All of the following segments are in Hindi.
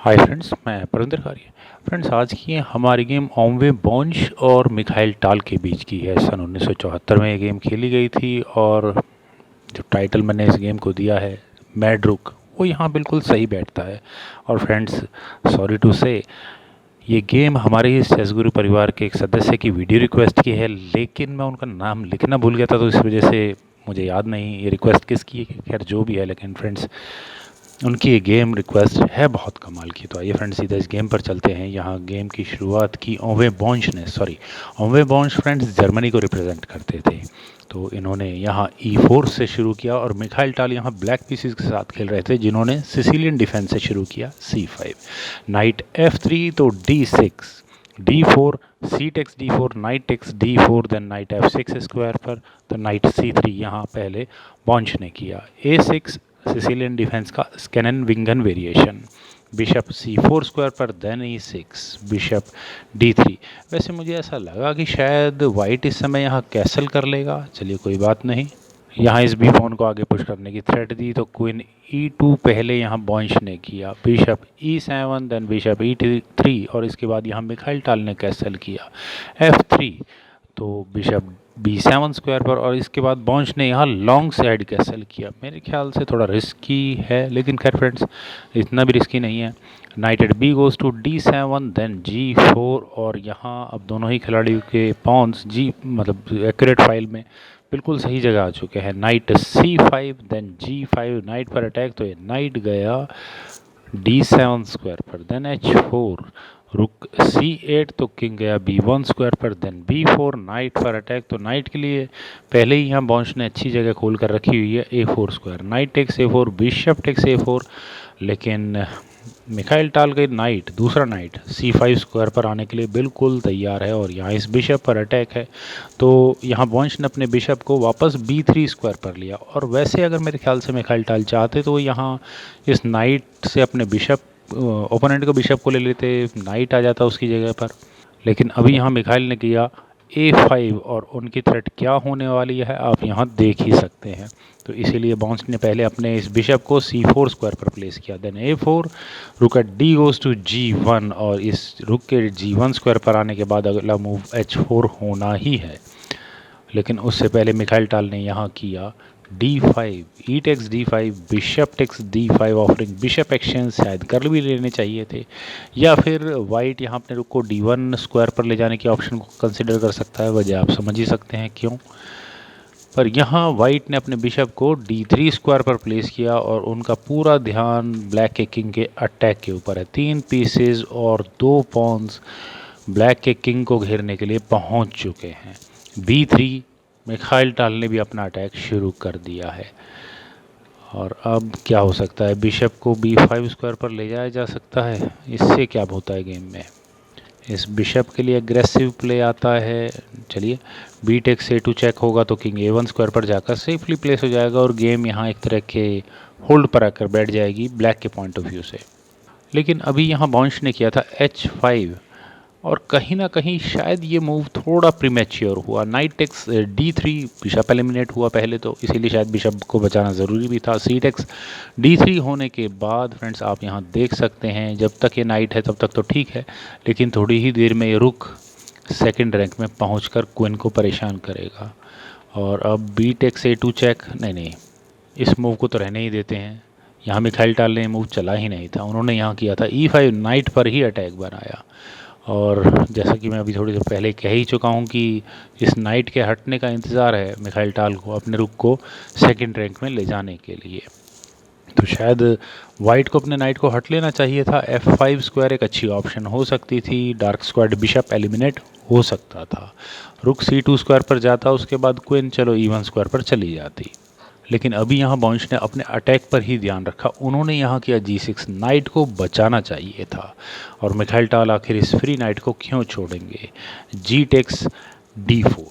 हाय फ्रेंड्स, मैं परविंदर कार्य। फ्रेंड्स, आज की हमारी गेम ओम्वे बोंश और मिखाइल टाल के बीच की है। सन 1974 में ये गेम खेली गई थी और जो टाइटल मैंने इस गेम को दिया है मैड रुक, वो यहाँ बिल्कुल सही बैठता है। और फ्रेंड्स, सॉरी टू से ये गेम हमारे इस चेस गुरु परिवार के एक सदस्य की वीडियो रिक्वेस्ट की है, लेकिन मैं उनका नाम लिखना भूल गया था, तो इस वजह से मुझे याद नहीं ये रिक्वेस्ट किसकी है। खैर जो भी है, लेकिन फ्रेंड्स उनकी ये गेम रिक्वेस्ट है बहुत कमाल की। तो आइए फ्रेंड्स सीधा इस गेम पर चलते हैं। यहाँ गेम की शुरुआत की ओवे बॉन्श ने। ओवे बॉन्श फ्रेंड्स जर्मनी को रिप्रेजेंट करते थे, तो इन्होंने यहाँ E4 से शुरू किया और मिखाइल टाल यहाँ ब्लैक पीसेस के साथ खेल रहे थे, जिन्होंने सिसिलियन डिफेंस से शुरू किया C5, नाइट F3, तो D6, D4, C takes D4, knight takes D4, then knight F6 square पर, तो नाइट C3 यहाँ पहले बॉन्श ने किया। A6 सिसिलियन डिफेंस का स्कैनन विंगन वेरिएशन, बिशप C4 स्क्वायर पर, देन E6, बिशप D3। वैसे मुझे ऐसा लगा कि शायद वाइट इस समय यहाँ कैसल कर लेगा, चलिए कोई बात नहीं। यहाँ इस बी पॉन को आगे पुश करने की थ्रेट दी, तो क्वीन E2 पहले यहाँ बॉन्श ने किया, bishop E7, then bishop E3, और इसके बाद यहाँ मिखाइल टाल ने कैसल किया F3, तो बिशप B7 स्क्वायर पर, और इसके बाद बॉन्श ने यहाँ लॉन्ग साइड कैसल किया। मेरे ख्याल से थोड़ा रिस्की है, लेकिन खैर फ्रेंड्स इतना भी रिस्की नहीं है। Knight at B goes to D7, then G4, और यहाँ अब दोनों ही खिलाड़ियों के पॉन्स जी मतलब एक्यूरेट फाइल में बिल्कुल सही जगह आ चुके हैं। Knight C5, then G5, knight पर अटैक, तो ये नाइट गया D7 स्क्वायर पर, देन H4, रुक C8, तो किंग गया B1 स्क्वायर पर, देन B4, नाइट पर अटैक, तो नाइट के लिए पहले ही यहाँ बॉन्श ने अच्छी जगह खोल कर रखी हुई है A4 square, knight takes A4, bishop takes A4, लेकिन मिखाइल टाल के नाइट, दूसरा नाइट C5 स्क्वायर पर आने के लिए बिल्कुल तैयार है, और यहाँ इस बिशप पर अटैक है, तो यहाँ बॉन्श ने अपने बिशप को वापस B3 स्क्वायर पर लिया। और वैसे अगर मेरे ख्याल से मिखाइल टाल चाहते तो यहाँ इस नाइट से अपने बिशप ओपोनेंट को बिशप को ले लेते, नाइट आ जाता उसकी जगह पर, लेकिन अभी यहाँ मिखाइल ने किया A5, और उनकी थ्रेट क्या होने वाली है आप यहाँ देख ही सकते हैं। तो इसीलिए बॉन्स ने पहले अपने इस बिशप को C4 स्क्वायर पर प्लेस किया, देन A4, रुक eight D goes to G1, और इस रुक के G1 स्क्वायर पर आने के बाद अगला मूव H4 होना ही है, लेकिन उससे पहले मिखाइल टाल ने यहाँ किया D5, E takes D5, bishop takes D5, offering bishop exchange. शायद कर भी लेने चाहिए थे, या फिर वाइट यहाँ अपने रुक को D1 स्क्वायर पर ले जाने के ऑप्शन को कंसिडर कर सकता है। वजह आप समझ ही सकते हैं क्यों। पर यहाँ वाइट ने अपने बिशप को D3 स्क्वायर पर प्लेस किया, और उनका पूरा ध्यान ब्लैक के किंग के अटैक के ऊपर है। 3 पीसेज और 2 पॉन्स ब्लैक के किंग को घेरने के लिए पहुँच चुके हैं। B3, मिखाइल टाल ने भी अपना अटैक शुरू कर दिया है, और अब क्या हो सकता है, बिशप को B5 स्क्वायर पर ले जाया जा सकता है। इससे क्या होता है गेम में, इस बिशप के लिए एग्रेसिव प्ले आता है। चलिए B टेक्स A2 चेक होगा, तो किंग A1 स्क्वायर पर जाकर सेफली प्लेस हो जाएगा, और गेम यहाँ एक तरह के होल्ड पर आकर बैठ जाएगी ब्लैक के पॉइंट ऑफ व्यू से। लेकिन अभी यहाँ बॉन्श ने किया था H5, और कहीं ना कहीं शायद ये मूव थोड़ा प्रीमेच्योर हुआ। Knight takes D3, bishop eliminate हुआ पहले, तो इसीलिए शायद बिशप को बचाना ज़रूरी भी था। C टेक्स D3 होने के बाद फ्रेंड्स आप यहाँ देख सकते हैं, जब तक ये नाइट है तब तक तो ठीक है, लेकिन थोड़ी ही देर में ये रुक सेकंड रैंक में पहुंचकर क्वीन को परेशान करेगा। और अब B टेक्स A2 चेक, नहीं, इस मूव को तो रहने ही देते हैं। यहाँ मिखाइल टाल ने मूव चला ही नहीं था, उन्होंने यहाँ किया था E5, नाइट पर ही अटैक बनाया। और जैसा कि मैं अभी थोड़ी देर पहले कह ही चुका हूँ कि इस नाइट के हटने का इंतज़ार है मिखाइल टाल को अपने रुक को सेकंड रैंक में ले जाने के लिए। तो शायद वाइट को अपने नाइट को हट लेना चाहिए था। F5 स्क्वायर एक अच्छी ऑप्शन हो सकती थी, डार्क स्क्वायर बिशप एलिमिनेट हो सकता था, रुक C2 स्क्वायर पर जाता, उसके बाद क्वीन चलो E1 स्क्वायर पर चली जाती। लेकिन अभी यहाँ बॉन्श ने अपने अटैक पर ही ध्यान रखा, उन्होंने यहाँ किया G6, नाइट को बचाना चाहिए था, और मिखाइल टाल आखिर इस फ्री नाइट को क्यों छोड़ेंगे। G टेक्स D4,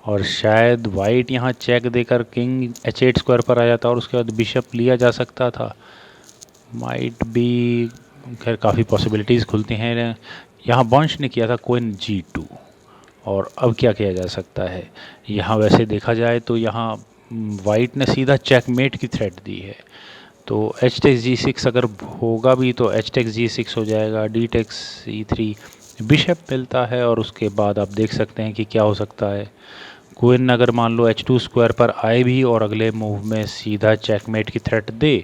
और शायद वाइट यहाँ चेक देकर किंग H8 स्क्वायर पर आ जाता, और उसके बाद बिशप लिया जा सकता था। माइट बी, खैर काफ़ी पॉसिबिलिटीज़ खुलती हैं। यहाँ बॉन्श ने किया था क्वीन G2, और अब क्या किया जा सकता है। यहाँ वैसे देखा जाए तो यहाँ वाइट ने सीधा चेकमेट की थ्रेट दी है, तो एच टेक्स जी सिक्स अगर होगा भी तो एच टेक्स जी सिक्स हो जाएगा, D takes E three, bishop मिलता है और उसके बाद आप देख सकते हैं कि क्या हो सकता है। क्वीन अगर मान लो एच टू स्क्वायर पर आए भी और अगले मूव में सीधा चेकमेट की थ्रेट दे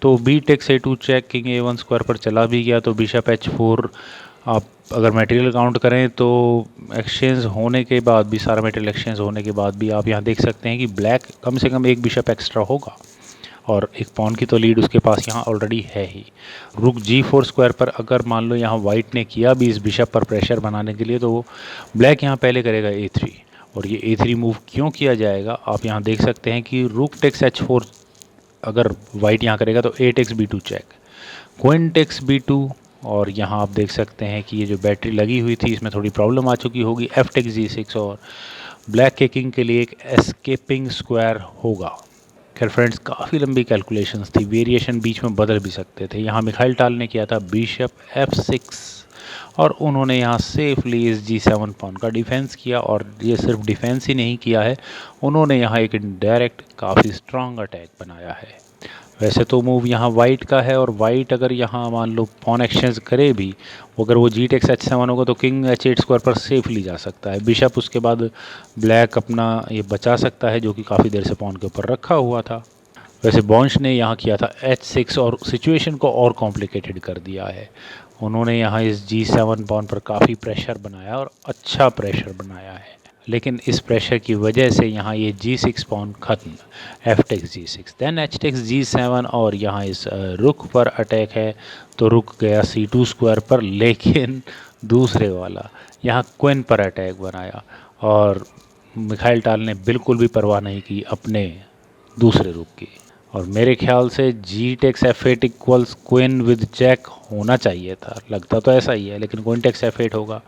तो B takes A two check, king A one square पर चला भी गया तो बिशप एच फोर, आप अगर मटेरियल काउंट करें तो एक्सचेंज होने के बाद भी, सारा मटेरियल एक्सचेंज होने के बाद भी आप यहाँ देख सकते हैं कि ब्लैक कम से कम एक बिशप एक्स्ट्रा होगा और एक पॉन की तो लीड उसके पास यहाँ ऑलरेडी है ही। रुक जी फोर स्क्वायर पर अगर मान लो यहाँ वाइट ने किया भी इस बिशप पर प्रेशर बनाने के लिए तो ब्लैक यहाँ पहले करेगा ए थ्री, और ये ए थ्री मूव क्यों किया जाएगा आप यहाँ देख सकते हैं कि रुक टेक्स एच फोर अगर वाइट यहाँ करेगा तो a takes b two check, queen takes b two, और यहाँ आप देख सकते हैं कि ये जो बैटरी लगी हुई थी इसमें थोड़ी प्रॉब्लम आ चुकी होगी, एफ टेक्स जी सिक्स, और ब्लैक के किंग के लिए एक एस्केपिंग स्क्वायर होगा। खैर फ्रेंड्स, काफ़ी लंबी कैलकुलेशंस थी, वेरिएशन बीच में बदल भी सकते थे। यहाँ मिखाइल टाल ने किया था बिशप F6 और उन्होंने यहाँ सेफली इस G7 पॉन का डिफेंस किया, और ये सिर्फ डिफेंस ही नहीं किया है, उन्होंने यहाँ एक डायरेक्ट काफ़ी स्ट्रांग अटैक बनाया है। वैसे तो मूव यहाँ वाइट का है और वाइट अगर यहाँ मान लो पॉन एक्सचेंज करे भी, अगर वो जी टेक्स H7 होगा तो किंग H8 स्क्वायर पर सेफली जा सकता है। बिशप उसके बाद ब्लैक अपना ये बचा सकता है जो कि काफ़ी देर से पॉन के ऊपर रखा हुआ था। वैसे बॉन्श ने यहाँ किया था H6 और सिचुएशन को और कॉम्प्लिकेटेड कर दिया है। उन्होंने यहाँ इस G7 पॉन पर काफ़ी प्रेशर बनाया और अच्छा प्रेशर बनाया है, लेकिन इस प्रेशर की वजह से यहाँ ये G6 पॉन खत्म, F takes G6, then H takes G7, और यहाँ इस रुक पर अटैक है तो रुक गया C2 स्क्वायर पर, लेकिन दूसरे वाला यहाँ क्वीन पर अटैक बनाया और मिखाइल टाल ने बिल्कुल भी परवाह नहीं की अपने दूसरे रुक की। और मेरे ख्याल से g takes F8 equals queen with check होना चाहिए था, लगता तो ऐसा ही है, लेकिन क्वीन टेक्स F8 होगा।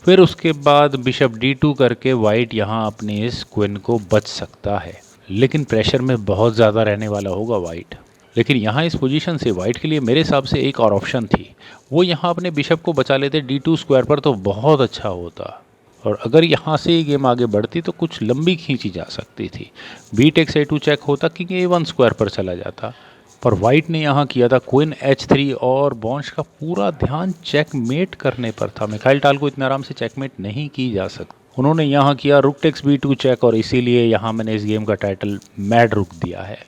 फिर उसके बाद बिशप D2 करके वाइट यहाँ अपने इस क्वीन को बच सकता है, लेकिन प्रेशर में बहुत ज़्यादा रहने वाला होगा वाइट। लेकिन यहाँ इस पोजीशन से वाइट के लिए मेरे हिसाब से एक और ऑप्शन थी, वो यहाँ अपने बिशप को बचा लेते D2 स्क्वायर पर तो बहुत अच्छा होता, और अगर यहाँ से ही गेम आगे बढ़ती तो कुछ लंबी खींची जा सकती थी। बी टेक्स A2 चेक होता, किंग A1 स्क्वायर पर चला जाता, पर वाइट ने यहाँ किया था क्वीन H3 और बॉन्श का पूरा ध्यान चेकमेट करने पर था। मिखाइल टाल को इतना आराम से चेकमेट नहीं की जा सकती। उन्होंने यहाँ किया रुक टेक्स B2 चेक, और इसीलिए यहाँ मैंने इस गेम का टाइटल मैड रुक दिया है,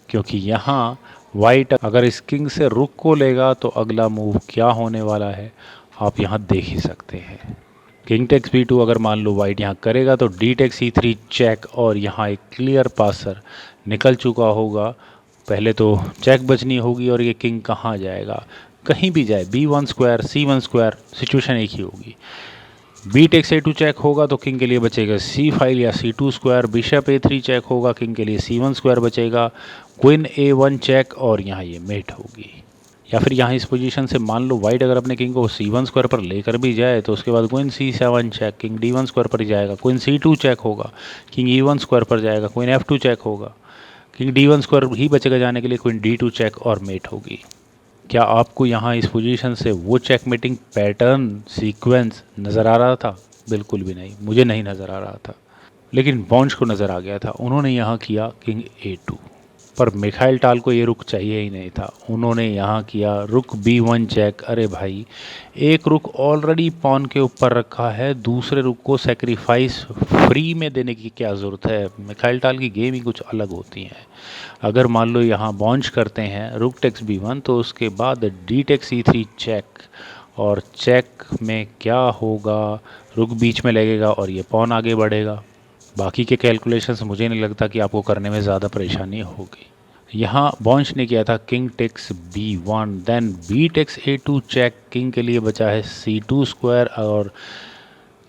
क्योंकि यहाँ वाइट अगर इस किंग से रुक को लेगा तो अगला मूव क्या होने वाला है आप यहाँ देख ही सकते हैं। किंग टेक्स B2 अगर मान लो वाइट यहाँ करेगा तो डी टेक्स E3 चेक, और यहाँ एक क्लियर पासर निकल चुका होगा। पहले तो चेक बचनी होगी और ये किंग कहाँ जाएगा, कहीं भी जाए, B1 square C1 square situation एक ही होगी। बी टेक्स A2 चेक होगा तो किंग के लिए बचेगा C5 या C2 square, bishop A3 check होगा, किंग के लिए C1 स्क्वायर बचेगा, क्वीन A1 चेक, और यहाँ ये मेट होगी। या फिर यहाँ इस पोजीशन से मान लो वाइट अगर अपने किंग को C1 स्क्वायर पर लेकर भी जाए तो उसके बाद queen C7 check, king D1 square पर ही जाएगा, क्वीन C2 चेक होगा, किंग E1 स्क्वायर पर जाएगा, क्वीन F2 चेक होगा, किंग D1 स्क्वायर ही बचेगा जाने के लिए, क्वीन D2 चेक और मेट होगी। क्या आपको यहाँ इस पोजीशन से वो चेकमेटिंग पैटर्न सीक्वेंस नज़र आ रहा था? बिल्कुल भी नहीं, मुझे नहीं नज़र आ रहा था, लेकिन बॉन्श को नज़र आ गया था। उन्होंने यहाँ किया किंग A2, पर मिखाइल टाल को ये रुक चाहिए ही नहीं था। उन्होंने यहाँ किया रुक B1 चेक। अरे भाई, एक रुक ऑलरेडी पॉन के ऊपर रखा है, दूसरे रुक को सेक्रीफाइस फ्री में देने की क्या ज़रूरत है? मिखाइल टाल की गेम ही कुछ अलग होती है। अगर मान लो यहाँ बॉन्च करते हैं रुक टेक्स B1 तो उसके बाद डी टेक्स E3 चेक, और चेक में क्या होगा, रुक बीच में लगेगा और ये पॉन आगे बढ़ेगा। बाकी के कैलकुलेशंस मुझे नहीं लगता कि आपको करने में ज़्यादा परेशानी होगी। यहाँ बॉन्श ने किया था king takes B1, then B takes A2 check, king के लिए बचा है C2 स्क्वायर, और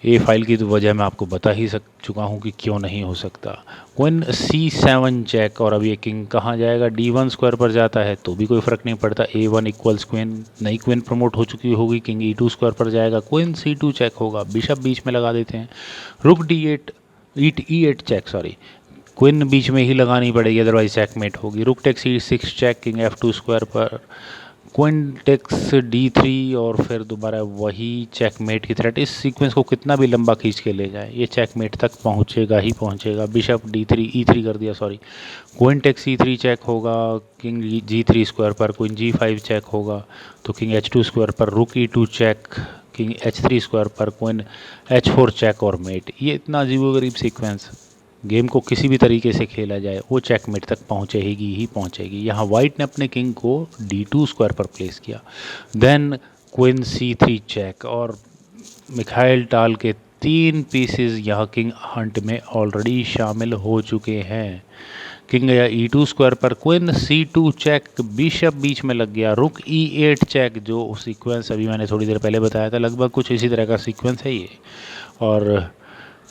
ए फाइल की तो वजह मैं आपको बता ही चुका हूँ कि क्यों नहीं हो सकता। क्वीन C7 चेक, और अब ये किंग कहाँ जाएगा, D1 स्क्वायर पर जाता है तो भी कोई फ़र्क नहीं पड़ता, A1 इक्वल्स क्वीन, नई क्वीन प्रमोट हो चुकी होगी, किंग E2 स्क्वायर पर जाएगा, क्वीन C2 चेक होगा, बिशप बीच में लगा देते हैं, रुक D8 E8 check, sorry queen बीच में ही लगानी पड़ेगी अदरवाइज चेकमेट होगी, rook takes E6 check, king F2 square पर, क्वीन टेक्स D3 और फिर दोबारा वही चेकमेट की थ्रेट। इस सीक्वेंस को कितना भी लंबा खींच के ले जाए ये चेकमेट तक पहुंचेगा ही पहुंचेगा। बिशप D3 E3 कर दिया, sorry, queen takes E3 check होगा, किंग G3 स्क्वायर पर, क्वीन G5 चेक होगा तो किंग H2 स्क्वायर पर, rook E2 check, king H3 square पर, क्वीन H4 चेक और मेट। ये इतना अजीबोगरीब सीक्वेंस, गेम को किसी भी तरीके से खेला जाए वो चेकमेट तक पहुंचेगी ही पहुंचेगी। यहाँ वाइट ने अपने किंग को D2 स्क्वायर पर प्लेस किया, देन क्वीन C3 चेक, और मिखाइल टाल के 3 पीसेस यहाँ किंग हंट में ऑलरेडी शामिल हो चुके हैं। किंग गया E2 स्क्वायर पर, क्वीन C2 चेक, बिशप बीच में लग गया, रुक E8 चेक, जो सीक्वेंस अभी मैंने थोड़ी देर पहले बताया था, लगभग कुछ इसी तरह का सीक्वेंस है ये। और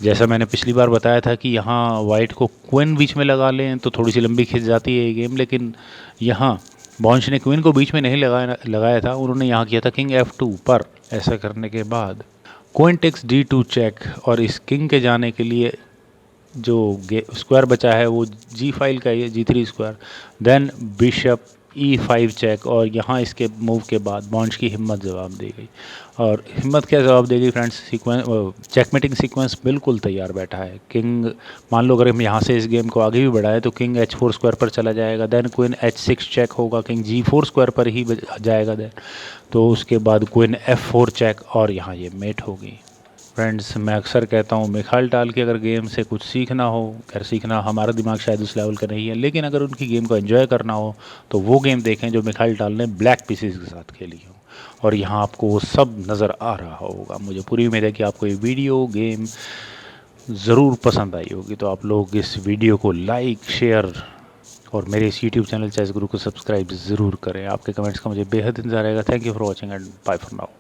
जैसा मैंने पिछली बार बताया था कि यहाँ वाइट को क्वीन बीच में लगा लें तो थोड़ी सी लंबी खिंच जाती है ये गेम, लेकिन यहाँ बॉन्च ने क्वीन को बीच में नहीं लगाया था, उन्होंने यहाँ किया था किंग F2 पर। ऐसा करने के बाद क्वीन टेक्स D2 चेक, और इस किंग के जाने के लिए जो स्क्वायर बचा है वो G5 का ही, G3 square, then bishop E5 check, और यहाँ इसके मूव के बाद बॉन्च की हिम्मत जवाब दे गई। और हिम्मत क्या जवाब दे गई फ्रेंड्स, सीक्वेंस चेकमेटिंग सीक्वेंस बिल्कुल तैयार बैठा है। किंग, मान लो अगर हम यहाँ से इस गेम को आगे भी बढ़ाएं तो किंग H4 स्क्वायर पर चला जाएगा, देन क्वीन H6 चेक होगा, किंग G4 स्क्वायर पर ही जाएगा, देन तो उसके बाद क्वीन F4 चेक, और यहाँ ये मेट होगी। फ्रेंड्स, मैं अक्सर कहता हूँ मिखाइल टाल के अगर गेम से कुछ सीखना हो, खैर सीखना, हमारा दिमाग शायद उस लेवल का नहीं है, लेकिन अगर उनकी गेम को एंजॉय करना हो तो वो गेम देखें जो मिखाइल टाल ने ब्लैक पीसेस के साथ खेली हो, और यहाँ आपको वो सब नज़र आ रहा होगा। मुझे पूरी उम्मीद है कि आपको ये वीडियो गेम ज़रूर पसंद आई होगी। तो आप लोग इस वीडियो को लाइक, शेयर और मेरे इस यूट्यूब चैनल चेस गुरु को सब्सक्राइब ज़रूर करें। आपके कमेंट्स का मुझे बेहद इंतज़ार रहेगा। Thank you for watching and bye for now.